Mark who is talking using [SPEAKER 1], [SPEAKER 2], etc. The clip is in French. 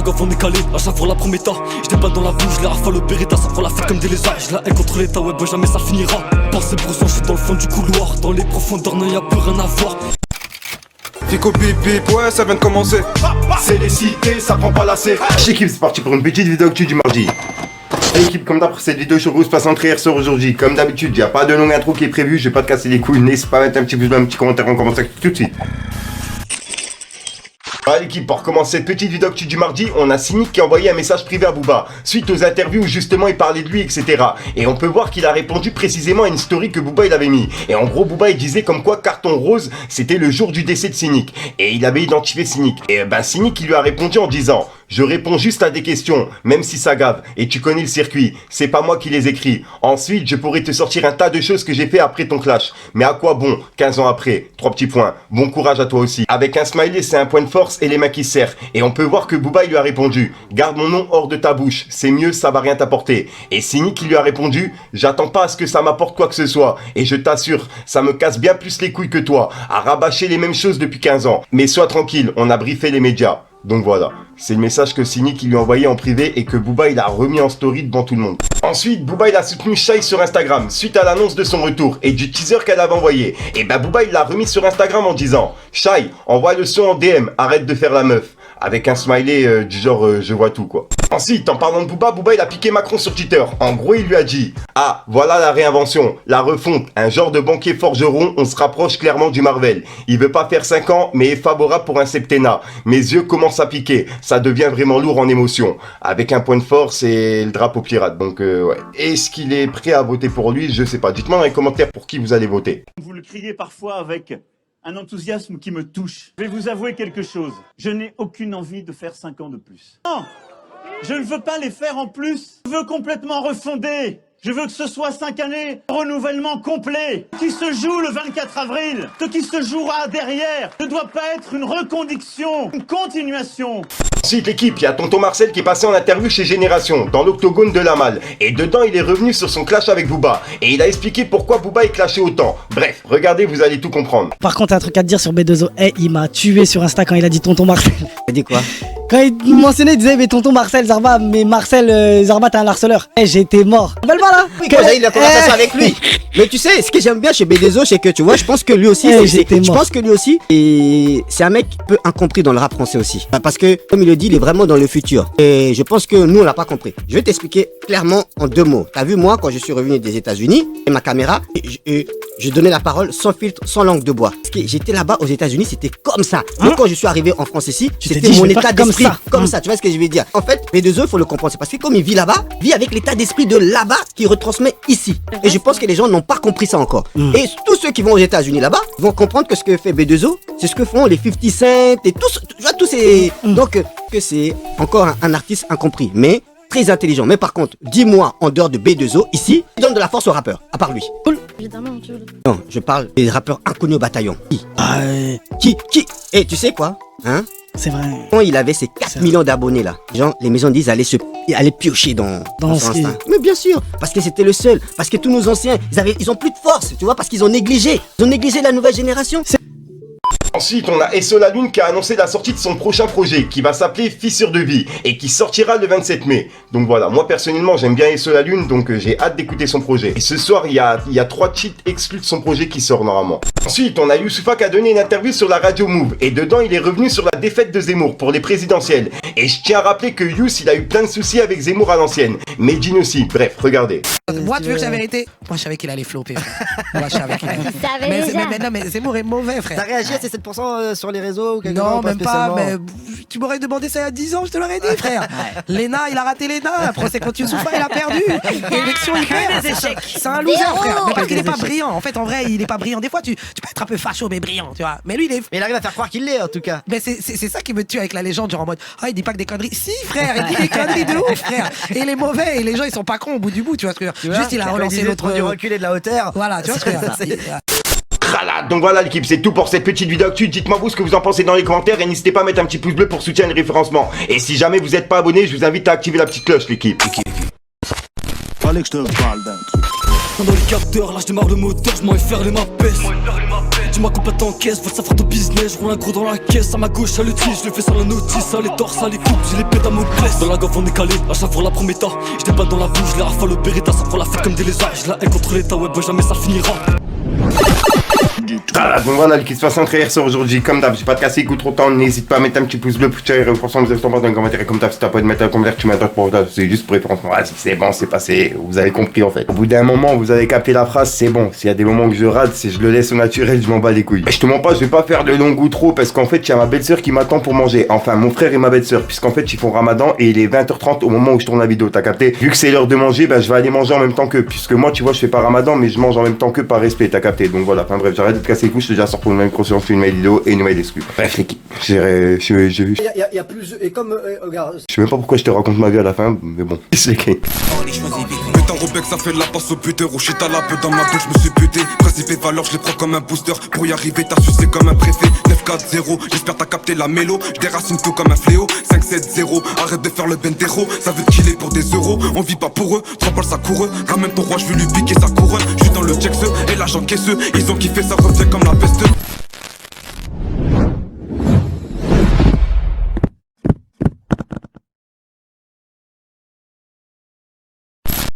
[SPEAKER 1] gaffe on est calé, à chaque fois la prométa. J'étais pas dans la bouche, je les rafale au Beretta. Ça prend la fête comme des lézards, je la haine contre l'état, ouais bah jamais ça finira. Pensez broussant, je suis dans le fond du couloir. Dans les profondeurs, non y'a plus rien à voir.
[SPEAKER 2] Fico bip bip, ouais ça vient de commencer.
[SPEAKER 3] C'est les cités, ça prend pas la C. L'équipe, c'est parti pour une petite vidéo actu du mardi. L'équipe, comme d'hab, cette vidéo sur Rousse passe en trière sur aujourd'hui. Comme d'habitude, y a pas de longue intro qui est prévue, je vais pas te casser les couilles. N'hésite pas à mettre un petit pouce bleu, un petit commentaire, on commence tout de suite. Voilà l'équipe, pour commencer cette petite vidéo actu du mardi, on a Cynic qui a envoyé un message privé à Booba, suite aux interviews où justement il parlait de lui, etc. Et on peut voir qu'il a répondu précisément à une story que Booba il avait mis. Et en gros, Booba il disait comme quoi carton rose, c'était le jour du décès de Cynic. Et il avait identifié Cynic. Et ben Cynic il lui a répondu en disant: je réponds juste à des questions, même si ça gave, et tu connais le circuit, c'est pas moi qui les écris. Ensuite, je pourrais te sortir un tas de choses que j'ai fait après ton clash. Mais à quoi bon, 15 ans après? 3 petits points. Bon courage à toi aussi. Avec un smiley, c'est un point de force et les mains qui se serrent. Et on peut voir que Booba il lui a répondu: garde mon nom hors de ta bouche, c'est mieux, ça va rien t'apporter. Et Cynic qui lui a répondu: j'attends pas à ce que ça m'apporte quoi que ce soit. Et je t'assure, ça me casse bien plus les couilles que toi, à rabâcher les mêmes choses depuis 15 ans. Mais sois tranquille, on a briefé les médias. Donc voilà, c'est le message que Cynic lui a envoyé en privé et que Booba il a remis en story devant tout le monde. Ensuite, Booba il a soutenu Shai sur Instagram suite à l'annonce de son retour et du teaser qu'elle avait envoyé. Et ben Booba il l'a remis sur Instagram en disant: Shai, envoie le son en DM, arrête de faire la meuf. Avec un smiley du genre je vois tout quoi. Ensuite, en parlant de Booba, Booba il a piqué Macron sur Twitter. En gros il lui a dit: ah voilà la réinvention, la refonte, un genre de banquier forgeron, on se rapproche clairement du Marvel. Il veut pas faire 5 ans mais est favorable pour un septennat. Mes yeux commencent à piquer, ça devient vraiment lourd en émotion. Avec un point de force et le drapeau pirate, donc ouais. Est-ce qu'il est prêt à voter pour lui? Je sais pas, dites-moi dans les commentaires pour qui vous allez voter.
[SPEAKER 4] Vous le criez parfois avec un enthousiasme qui me touche. Je vais vous avouer quelque chose. Je n'ai aucune envie de faire 5 ans de plus. Non, je ne veux pas les faire en plus. Je veux complètement refonder. Je veux que ce soit 5 années, renouvellement complet, qui se joue le 24 avril, ce qui se jouera derrière ne doit pas être une reconduction, une continuation.
[SPEAKER 3] Ensuite l'équipe, il y a tonton Marcel qui est passé en interview chez Génération, dans l'octogone de la Malle. Et dedans il est revenu sur son clash avec Booba. Et il a expliqué pourquoi Booba est clashé autant. Bref, regardez, vous allez tout comprendre.
[SPEAKER 5] Par contre, un truc à te dire sur B2O, il m'a tué sur Insta quand il a dit tonton Marcel.
[SPEAKER 6] Il a dit quoi?
[SPEAKER 5] Quand il mentionnait, il disait mais tonton Marcel Zarba, mais Marcel Zarba t'es un harceleur. J'étais mort. Rappelle pas là.
[SPEAKER 6] Oui, quand j'ai eu la conversation avec lui. Mais tu sais, ce que j'aime bien chez B2O, c'est que tu vois, je pense que lui aussi, je pense que lui aussi, et c'est un mec peu incompris dans le rap français aussi. Parce que, comme il le dit, il est vraiment dans le futur. Et je pense que nous, on l'a pas compris. Je vais t'expliquer clairement en 2 mots. T'as vu, moi, quand je suis revenu des États-Unis, et ma caméra, je donnais la parole sans filtre, sans langue de bois. Parce que j'étais là-bas aux États-Unis, c'était comme ça. Donc quand je suis arrivé en France ici, c'était mon état d'esprit. Comme ça, tu vois ce que je veux dire. En fait, B2O, il faut le comprendre. C'est parce que comme il vit là-bas, il vit avec l'état d'esprit de là-bas qui retransmet ici. Et je pense que les gens n'ont pas compris ça encore. Et tous ceux qui vont aux États-Unis là-bas vont comprendre que ce que fait B2O, c'est ce que font les 50 Cent et tous, tu vois, tous ces. Donc, que c'est encore un artiste incompris. Mais très intelligent. Mais par contre, dis-moi, en dehors de B2O, ici, il donne de la force aux rappeurs, à part lui.
[SPEAKER 7] Évidemment, tu veux.
[SPEAKER 6] Non, je parle des rappeurs inconnus au bataillon. Qui Et tu sais quoi? Hein?
[SPEAKER 5] C'est vrai.
[SPEAKER 6] Quand il avait ses 4 millions d'abonnés là, genre, les maisons disent aller piocher dans son instinct. Mais bien sûr, parce que c'était le seul. Parce que tous nos anciens, ils ont plus de force, tu vois, parce qu'ils ont négligé. Ils ont négligé la nouvelle génération.
[SPEAKER 3] Ensuite, on a Esso la Lune qui a annoncé la sortie de son prochain projet qui va s'appeler Fissure de vie et qui sortira le 27 mai. Donc voilà, moi personnellement j'aime bien Esso la Lune, donc j'ai hâte d'écouter son projet. Et ce soir, il y a 3 cheats exclus de son projet qui sort normalement. Ensuite, on a Youssoupha qui a donné une interview sur la radio Move et dedans il est revenu sur la défaite de Zemmour pour les présidentielles. Et je tiens à rappeler que Youss il a eu plein de soucis avec Zemmour à l'ancienne. Medine aussi, bref, regardez.
[SPEAKER 8] Moi, tu veux que la vérité? Moi, je savais qu'il allait flopper, frère. Moi, je savais qu'il allait.
[SPEAKER 7] Tu savais déjà.
[SPEAKER 8] Non, mais Zemmour est mauvais, frère.
[SPEAKER 6] T'as réagi à ces 7% sur les réseaux ou quelque chose?
[SPEAKER 8] Non, même pas, mais tu m'aurais demandé ça il y a 10 ans, je te l'aurais dit, frère. Léna, il a raté Léna, après c'est contre Youssoupha, il a perdu. L'élection, il perd. C'est un loser, frère. Mais parce qu'il est pas brillant. En fait, en vrai, il est pas brillant. Des fois, tu peux être un peu facho, mais brillant, tu vois. Mais lui,
[SPEAKER 6] Mais il arrive à faire croire qu'il l'est, en tout cas.
[SPEAKER 8] Mais c'est ça qui me tue avec la légende, genre en mode, il dit pas que des conneries. Si, frère, il dit des conneries de ouf, frère. Et il est mauvais, et les gens, ils sont pas cons au bout du bout, tu vois ce que je veux dire. Juste, il a relancé l'autre.
[SPEAKER 6] Du recul et de la hauteur.
[SPEAKER 8] Voilà, tu vois ce que je veux dire.
[SPEAKER 3] Voilà, donc voilà l'équipe, c'est tout pour cette petite vidéo actu. Dites-moi vous ce que vous en pensez dans les commentaires et n'hésitez pas à mettre un petit pouce bleu pour soutenir le référencement. Et si jamais vous n'êtes pas abonné, je vous invite à activer la petite cloche l'équipe.
[SPEAKER 1] Fallait que je te parle d'un truc. Dans les capteurs, là je démarre le moteur, je m'en vais faire les ma peste. tu m'as complètement en caisse, faut savoir ton business. Je roule un gros dans la caisse, à ma gauche, à le tige, je le fais sans la notice, à les torses, à les coupes, j'ai les pédales à Dans la gaffe on est calé, à chaque fois la première temps. J'étais pas dans la bouche, les rafales au Beretta, ça prend la fête comme des lézards. Je la haine contre l'état, ouais, boy, jamais ça finira.
[SPEAKER 3] Ah, donc voilà, qui se passe entre hier soir aujourd'hui. Comme d'hab, j'ai pas de casser, écoute trop de temps. N'hésite pas à mettre un petit pouce bleu pour tirer pour cent, vous avez dans un commentaire. Comme d'hab, si t'as pas de mettre un commentaire, tu mets un pour c'est juste pour répondre. Ah, c'est bon, c'est passé. Vous avez compris en fait. Au bout d'un moment, vous avez capté la phrase, c'est bon. S'il y a des moments que je rate, si je le laisse au naturel, je m'en bats les couilles. Je te mens pas, je vais pas faire de long ou trop parce qu'en fait, il y a ma belle-sœur qui m'attend pour manger. Enfin, mon frère et ma belle-sœur, puisqu'en fait, ils font ramadan et il est 20h30 au moment où je tourne la vidéo. T'as capté? Vu que c'est l'heure de manger, bah, je vais aller manger en même temps qu'eux. Puisque moi, tu vois, je fais pas ramadan, mais je mange en même temps qu'eux par respect. T'as capté? Donc voilà. Enfin bref, j'arrête de te casser les couilles, je te déjà sors pour une même conscience, une nouvelle vidéo et une nouvelle exclue. Bref, l'équipe, j'ai vu.
[SPEAKER 5] Il y a plus. Et comme. Regarde.
[SPEAKER 3] Je sais même pas pourquoi je te raconte ma vie à la fin, mais bon, c'est les
[SPEAKER 2] Putain, Robeck, ça fait de la passe au buteur. Au shit à la peu dans ma bouche, je me suis buté. Principe et valeur, je les prends comme un booster. Pour y arriver, t'as sucé comme un préfet. 9-4-0, j'espère t'as capté la mélo. Je déracine tout comme un fléau. 5-7-0, arrête de faire le bendero. Ça veut killer pour des euros, on vit pas pour eux. 3 balles ça coureux, ramène ton roi, je vais lui piquer sa couronne. Je suis dans le check et l'agent caisseux. Ils ont kiffé, ça revient comme la peste.